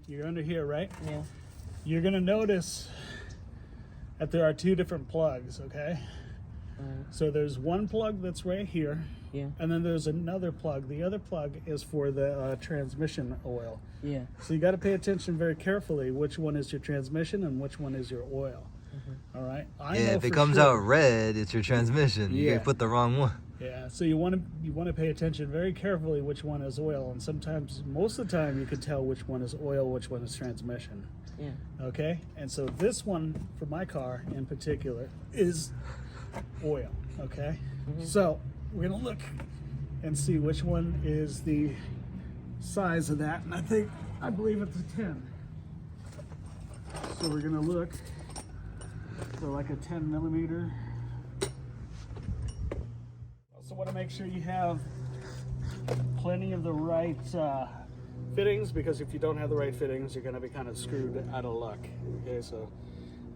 You're under here, right? Yeah. You're gonna notice that there are two different plugs, okay? So there's one plug that's right here, Yeah. and then there's another plug. The other plug is for the transmission oil. Yeah. So you got to pay attention very carefully which one is your transmission and which one is your oil. All right. Yeah, if it comes out red, it's your transmission. Yeah. You put the wrong one. Yeah. So you want to pay attention very carefully which one is oil, and sometimes, most of the time, you can tell which one is oil, which one is transmission. Yeah. Okay. And so this one for my car in particular is oil. Okay. So we're gonna look and see which one is the size of that, and I believe it's a 10. So we're gonna look for like a 10 millimeter. Also want to make sure you have plenty of the right fittings, because if you don't have the right fittings, you're gonna be kind of screwed out of luck. Okay, so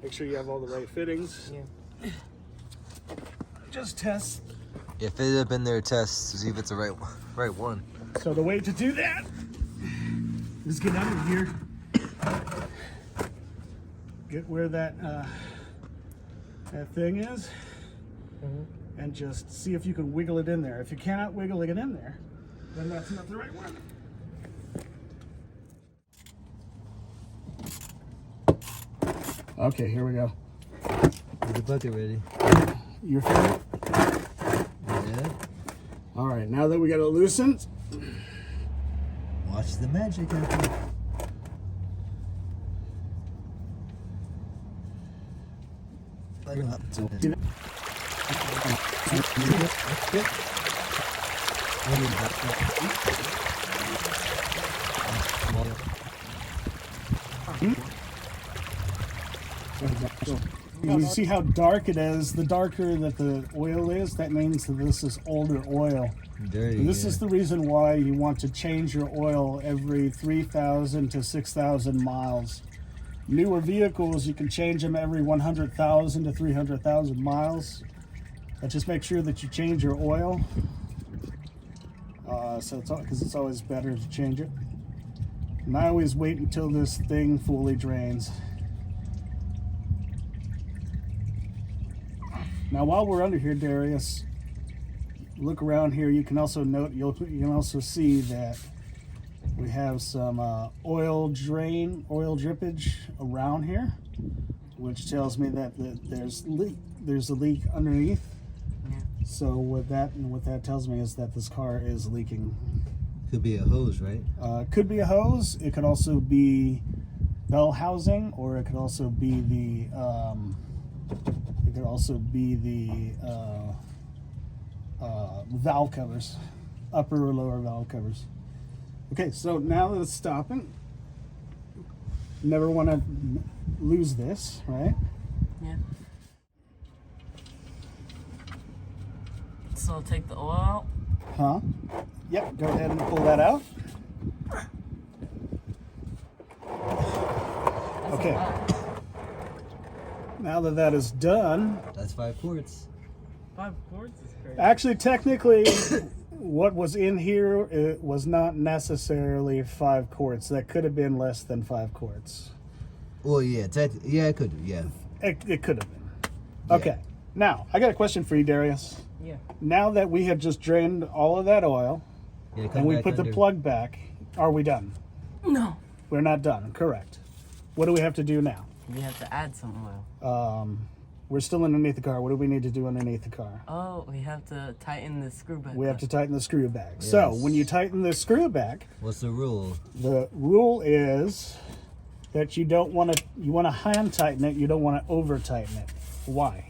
make sure you have all the right fittings. Yeah. Just test. Yeah, fit it up in there, test to see if it's the right one. So the way to do that is get under here, get where that thing is, and just see if you can wiggle it in there. If you cannot wiggle it in there, then that's not the right one. Okay, here we go. Get the bucket ready. Your favorite? Yeah. All right, now that we got it loosened, Watch the magic happen. Let it up. you see how dark it is. The darker that the oil is, that means that this is older oil. Dirty, And this is the reason why you want to change your oil every 3,000 to 6,000 miles. Newer vehicles, you can change them every 100,000 to 300,000 miles. But just make sure that you change your oil. Because it's always better to change it. And I always wait until this thing fully drains. Now, while we're under here, Darius, look around here. You can also note, you can also see that we have some oil drippage around here, which tells me that there's a leak underneath. So what that tells me is that this car is leaking. Could be a hose, right? Could be a hose. It could also be bell housing, or it could also be the valve covers, upper or lower valve covers. Okay, so now that it's stopping, never want to lose this, right? Yeah. So take the oil out. Huh? Yep, go ahead and pull that out. Okay. Now that that is done, That's 5 quarts. 5 quarts is crazy. actually, technically, what was in here, it was not necessarily 5 quarts. That could have been less than 5 quarts. Well, yeah, it could be, yeah. It could have been. Okay. Now, I got a question for you, Darius. Yeah. Now that we have just drained all of that oil, Yeah, come and we back put the under. plug back, are we done? No. We're not done, correct. What do we have to do now? We have to add some oil. We're still underneath the car. What do we need to do underneath the car? Oh, we have to tighten the screw back. We have to tighten the screw back. So Yes. when you tighten the screw back, What's the rule? the rule is that you want to hand tighten it. You don't want to over tighten it. Why?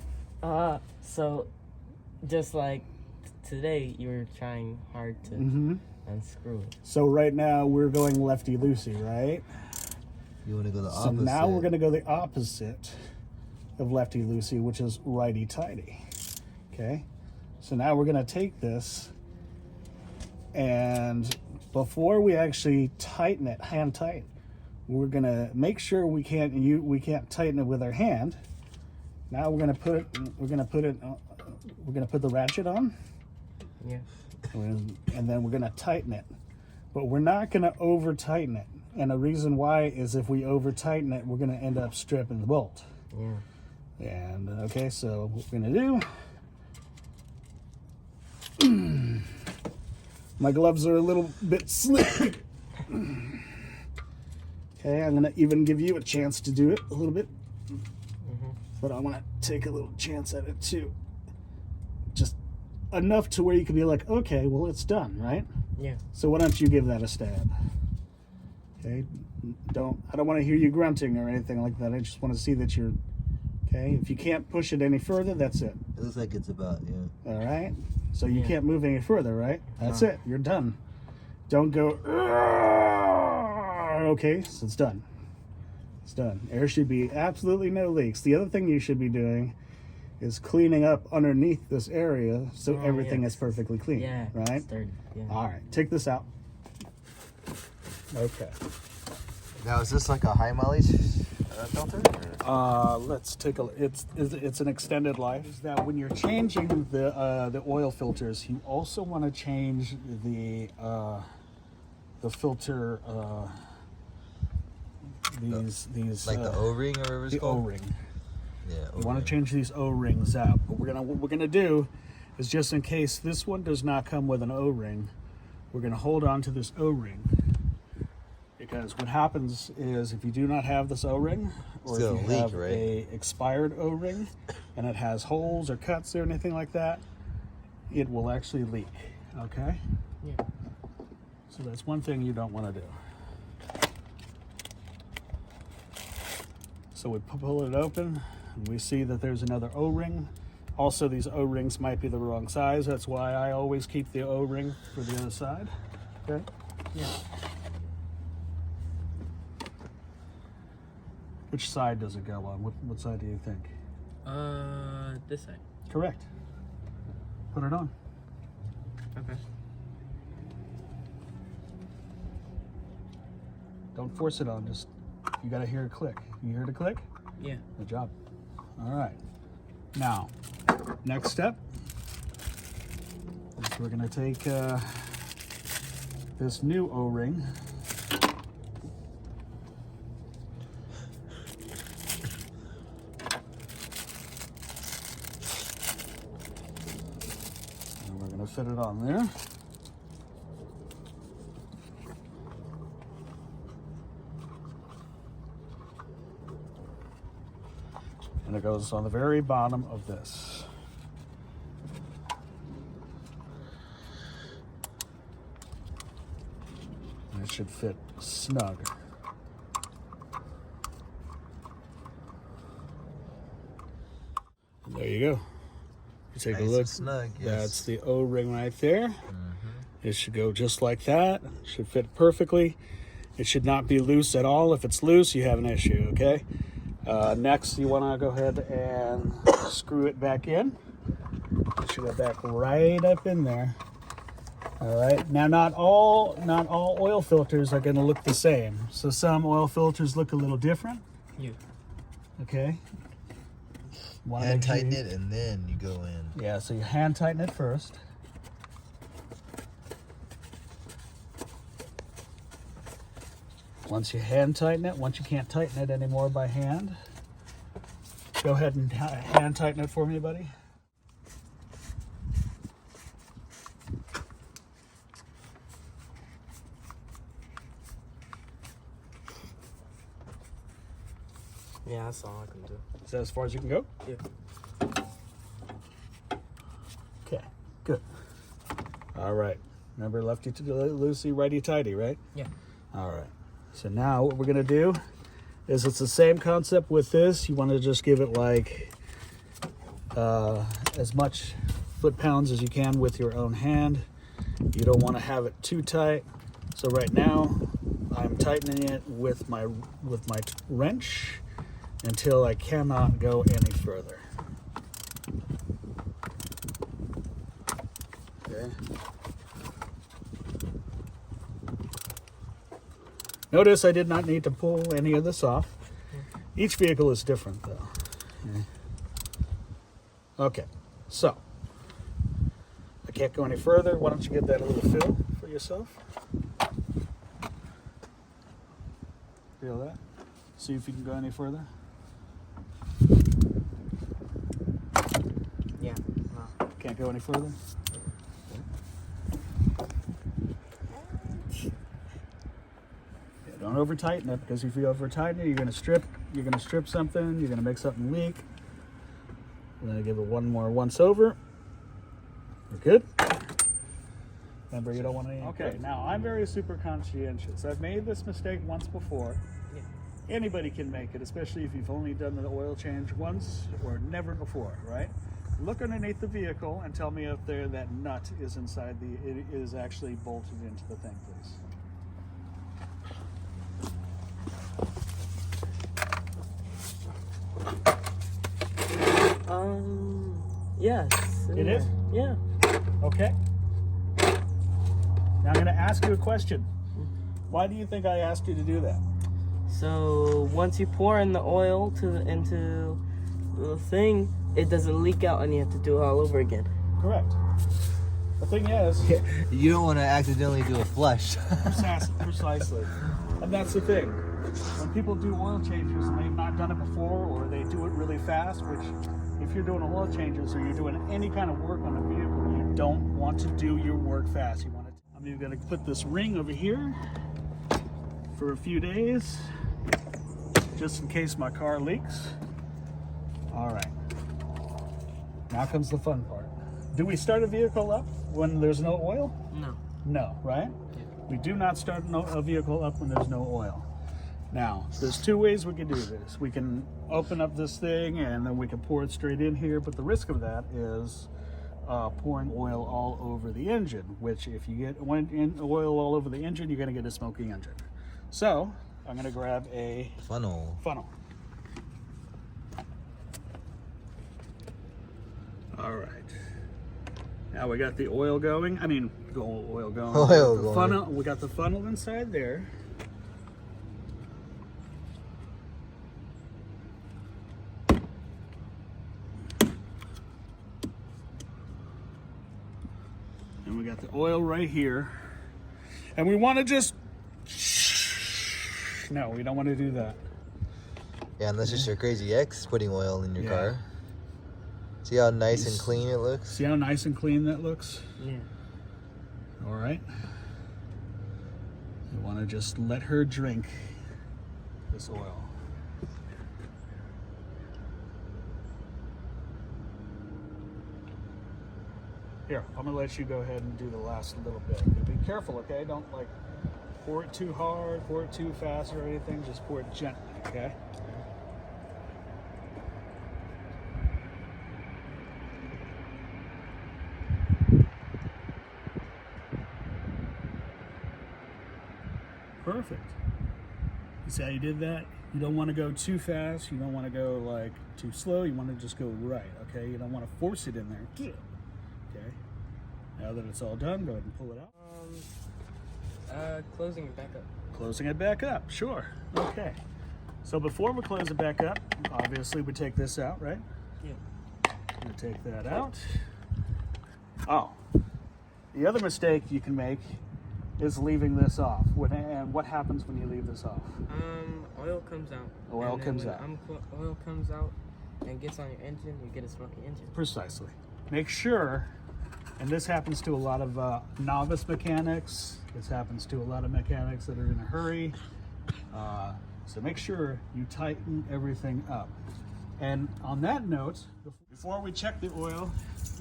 So just like today, you were trying hard to unscrew it. So right now we're going lefty loosey, right? You want to go the So opposite. now we're going to go the opposite of lefty loosey, which is righty tighty. Okay. So now we're going to take this, and before we actually tighten it, hand tighten, we're going to make sure we can't tighten it with our hand. Now we're going to put the ratchet on. Yeah. And then we're going to tighten it, but we're not going to over tighten it. And the reason why is if we over tighten it, we're going to end up stripping the bolt. Yeah. And okay, so what we're going to do, my gloves are a little bit slick. Okay, I'm going to even give you a chance to do it a little bit. But I want to take a little chance at it too. Just enough to where you can be like, okay, well, it's done, right? Yeah. So why don't you give that a stab? Okay, I don't want to hear you grunting or anything like that. I just want to see that you're, okay? If you can't push it any further, that's it. It looks like it's about, yeah. All right? So you can't move any further, right? That's it. You're done. Don't go, okay, so it's done. It's done. There should be absolutely no leaks. The other thing you should be doing is cleaning up underneath this area so everything is perfectly clean. Yeah. Right? Sturdy. Yeah. All right. Take this out. Okay. Now, is this like a high mileage filter? Let's take a. It's an extended life. Is that when you're changing the oil filters, you also want to change the filter. These like the O-ring or whatever it's the called? O-ring. Yeah. You want to change these O-rings out. But what we're gonna do is, just in case this one does not come with an O-ring, we're gonna hold on to this O-ring. Because what happens is, if you do not have this O-ring, or It's if gonna you leak, have right? a expired O-ring and it has holes or cuts or anything like that, it will actually leak. Okay? Yeah. So that's one thing you don't want to do. So we pull it open and we see that there's another O-ring. Also, these O-rings might be the wrong size. That's why I always keep the O-ring for the other side. Okay? Yeah. Which side does it go on? What side do you think? This side. Correct. Put it on. Okay. Don't force it on. Just, you gotta hear it click. You hear the click? Yeah. Good job. All right. Now, next step is we're gonna take this new O-ring. And we're gonna fit it on there. And it goes on the very bottom of this. And it should fit snug. And there you go. You take Nice a look. and snug, yes. That's the O-ring right there. It should go just like that. It should fit perfectly. It should not be loose at all. If it's loose, you have an issue, okay? Next, you want to go ahead and screw it back in. It should go back right up in there. All right. Now, not all oil filters are going to look the same. So some oil filters look a little different. Yeah. Okay. Hand tighten it and then you go in. Yeah. So you hand tighten it first. Once you hand tighten it, once you can't tighten it anymore by hand, go ahead and hand tighten it for me, buddy. Yeah, that's all I can do. Is that as far as you can go? Yeah. Okay, good. All right. Remember, lefty to loosey, righty tighty, right? Yeah. All right. So now what we're going to do is, it's the same concept with this. You want to just give it like as much foot-pounds as you can with your own hand. You don't want to have it too tight. So right now I'm tightening it with my wrench until I cannot go any further. Okay. Notice I did not need to pull any of this off. Each vehicle is different though. Okay, so I can't go any further. Why don't you get that a little fill for yourself? Feel that? See if you can go any further. Yeah. No. Can't go any further. Yeah, don't over tighten it, because if you over tighten it, you're gonna strip something. You're gonna make something leak. We're gonna give it one more once over. We're good. Remember, you don't want any. Okay, now I'm very super conscientious. I've made this mistake once before. Yeah. Anybody can make it, especially if you've only done the oil change once or never before, right? Look underneath the vehicle and tell me if that nut is inside it is actually bolted into the thing, please. Yes. It is? Yeah. Okay. Now I'm going to ask you a question. Why do you think I asked you to do that? So once you pour in the oil into the thing, it doesn't leak out, and you have to do it all over again. Correct. The thing is, You don't want to accidentally do a flush. precisely. And that's the thing. When people do oil changes and they've not done it before, or they do it really fast, which if you're doing oil changes or you're doing any kind of work on a vehicle, you don't want to do your work fast. I'm even going to put this ring over here for a few days, just in case my car leaks. All right. Now comes the fun part. Do we start a vehicle up when there's no oil? No. No, right? Yeah. We do not start a vehicle up when there's no oil. Now, there's two ways we can do this. We can open up this thing and then we can pour it straight in here, but the risk of that is pouring oil all over the engine, which if you get oil all over the engine, you're going to get a smoky engine. So, I'm going to grab a Funnel. All right. Now we got the oil going. Oil going. Oil The going. funnel. We got the funnel inside there. And we got the oil right here. And we want to just... No, we don't want to do that. Yeah, unless it's your crazy ex putting oil in your Yeah. car. See how nice and clean it looks? See how nice and clean that looks? Yeah. All right. You want to just let her drink this oil. Here, I'm gonna let you go ahead and do the last little bit. But be careful, okay? Don't like pour it too hard, pour it too fast or anything. Just pour it gently, okay? Perfect. You see how you did that? You don't want to go too fast. You don't want to go like too slow. You want to just go right, okay? You don't want to force it in there. Okay. Now that it's all done, go ahead and pull it out. Closing it back up. Closing it back up, sure. Okay. So before we close it back up, obviously we take this out, right? Yeah. We take that out. Oh, the other mistake you can make is leaving this off. And what happens when you leave this off? Oil comes out. Oil And then comes when out. Oil comes out and gets on your engine, you get a smoky engine. Precisely. Make sure, and this happens to a lot of novice mechanics. This happens to a lot of mechanics that are in a hurry. So make sure you tighten everything up. And on that note, before we check the oil,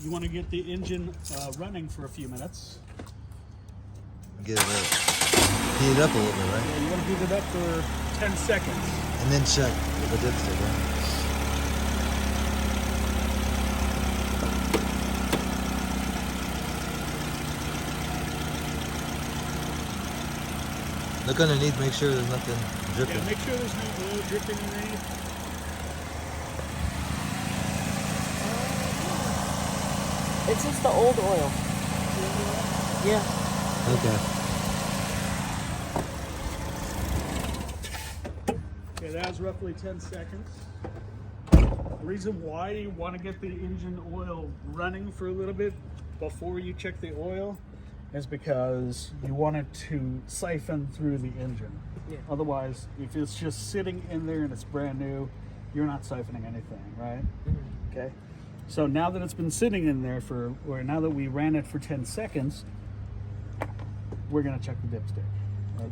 you want to get the engine running for a few minutes. Get it heat it up a little bit, right? Yeah, you want to heat it up for 10 seconds. And then check the dipstick, right? Look underneath, make sure there's nothing dripping. Yeah, make sure there's no oil dripping underneath. It's just the old oil. Yeah. Okay. Okay, that was roughly 10 seconds. The reason why you want to get the engine oil running for a little bit before you check the oil is because you want it to siphon through the engine. Yeah. Otherwise, if it's just sitting in there and it's brand new, you're not siphoning anything, right? Mm-hmm. Okay. So now that it's been sitting in there or now that we ran it for 10 seconds, we're going to check the dipstick.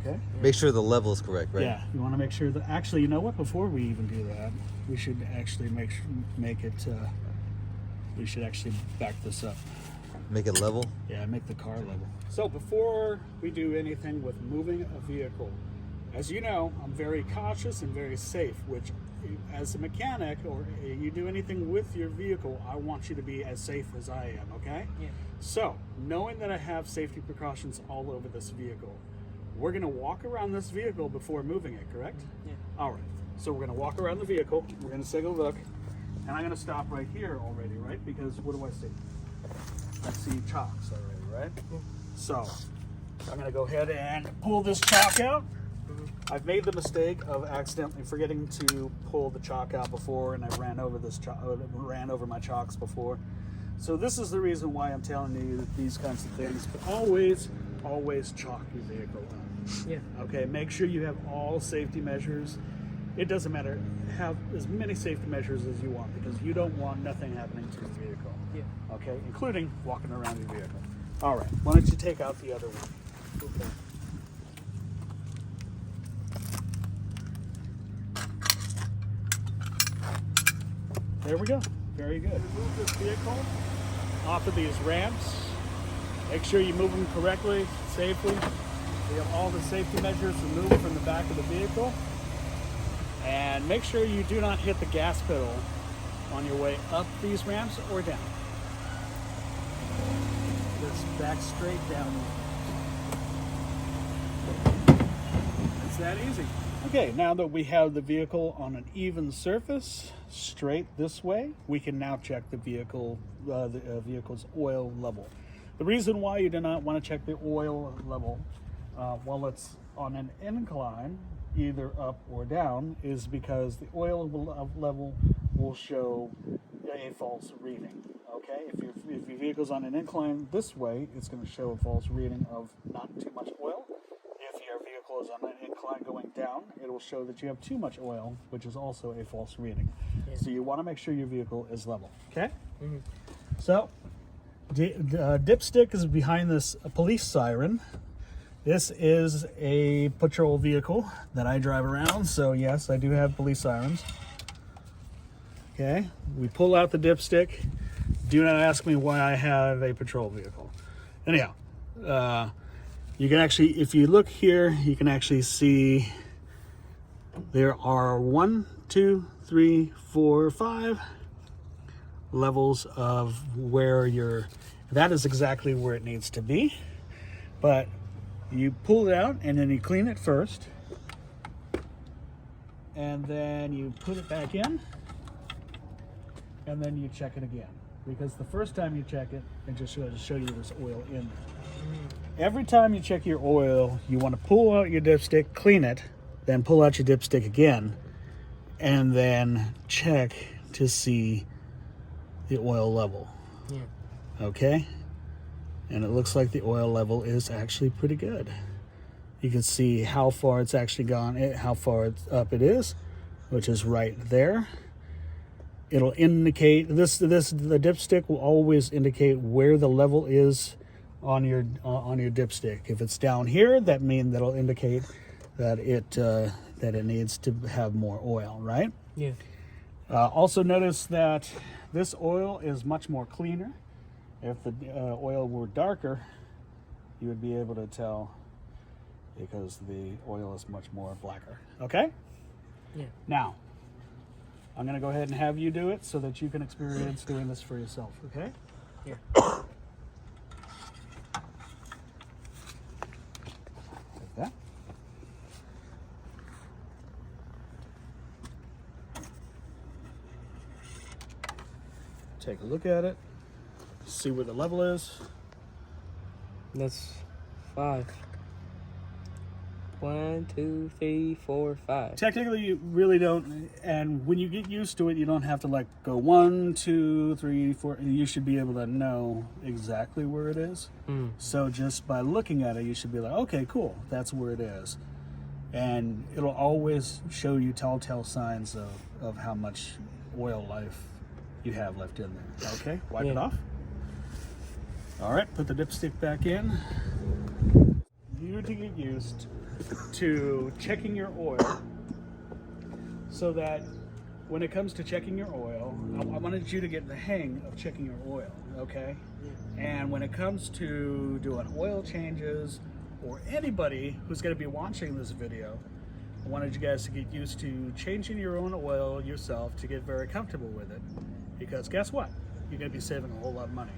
Okay. Make sure the level is correct, right? Yeah. You want to make sure that, actually, you know what? Before we even do that, we should actually we should actually back this up. Make it level. Yeah, make the car level. So before we do anything with moving a vehicle, as you know, I'm very cautious and very safe, which as a mechanic or you do anything with your vehicle, I want you to be as safe as I am, okay? Yeah. So, knowing that I have safety precautions all over this vehicle, we're going to walk around this vehicle before moving it, correct? Yeah. All right. So we're going to walk around the vehicle, we're going to take a look, and I'm going to stop right here already, right? Because what do I see? I see chocks already, right? Yeah. So I'm going to go ahead and pull this chalk out. I've made the mistake of accidentally forgetting to pull the chalk out before, and I ran over my chalks before. So this is the reason why I'm telling you these kinds of things. But always chalk your vehicle up. Yeah. Okay, make sure you have all safety measures. It doesn't matter. Have as many safety measures as you want, because you don't want nothing happening to your vehicle. Yeah. Okay, including walking around your vehicle. All right, why don't you take out the other one? Okay. There we go. Very good. Move this vehicle off of these ramps. Make sure you move them correctly, safely. We have all the safety measures removed from the back of the vehicle. And make sure you do not hit the gas pedal on your way up these ramps or down. Just back straight down. It's that easy. Okay, now that we have the vehicle on an even surface, straight this way, we can now check the vehicle's oil level. The reason why you do not want to check the oil level while it's on an incline, either up or down, is because the oil level will show a false reading. Okay, if your vehicle's on an incline this way, it's going to show a false reading of not too much oil. If your vehicle is on an incline going down, it will show that you have too much oil, which is also a false reading. Yeah. So you want to make sure your vehicle is level. Okay. Mm-hmm. So dipstick is behind this police siren. This is a patrol vehicle that I drive around, so yes, I do have police sirens. Okay, we pull out the dipstick. Do not ask me why I have a patrol vehicle. Anyhow, you can actually, if you look here, you can actually see there are 1, 2, 3, 4, 5 levels of where that is exactly where it needs to be. But you pull it out and then you clean it first. And then you put it back in. And then you check it again. Because the first time you check it, it just shows to show you there's oil in there. Every time you check your oil, you want to pull out your dipstick, clean it, then pull out your dipstick again, and then check to see the oil level. Yeah. Okay? And it looks like the oil level is actually pretty good. You can see how far it's actually gone, how far up it is, which is right there. It'll indicate the dipstick will always indicate where the level is on your dipstick. If it's down here, that'll indicate that it needs to have more oil, right? Yeah. Also notice that this oil is much more cleaner. If the oil were darker, you would be able to tell because the oil is much more blacker. Okay? Yeah. Now, I'm going to go ahead and have you do it so that you can experience doing this for yourself, okay? Yeah. Like that. Take a look at it. See where the level is. That's 5. 1, 2, 3, 4, 5. Technically, you really don't, and when you get used to it, you don't have to like go 1, 2, 3, 4. You should be able to know exactly where it is. So just by looking at it, you should be like, okay, cool, that's where it is. and it'll always show you telltale signs of how much oil life you have left in there. Okay, wipe it off. All right, put the dipstick back in. You need to get used to checking your oil so that when it comes to checking your oil, I wanted you to get the hang of checking your oil, okay? And when it comes to doing oil changes, or anybody who's going to be watching this video, I wanted you guys to get used to changing your own oil yourself to get very comfortable with it. Because guess what? You're going to be saving a whole lot of money.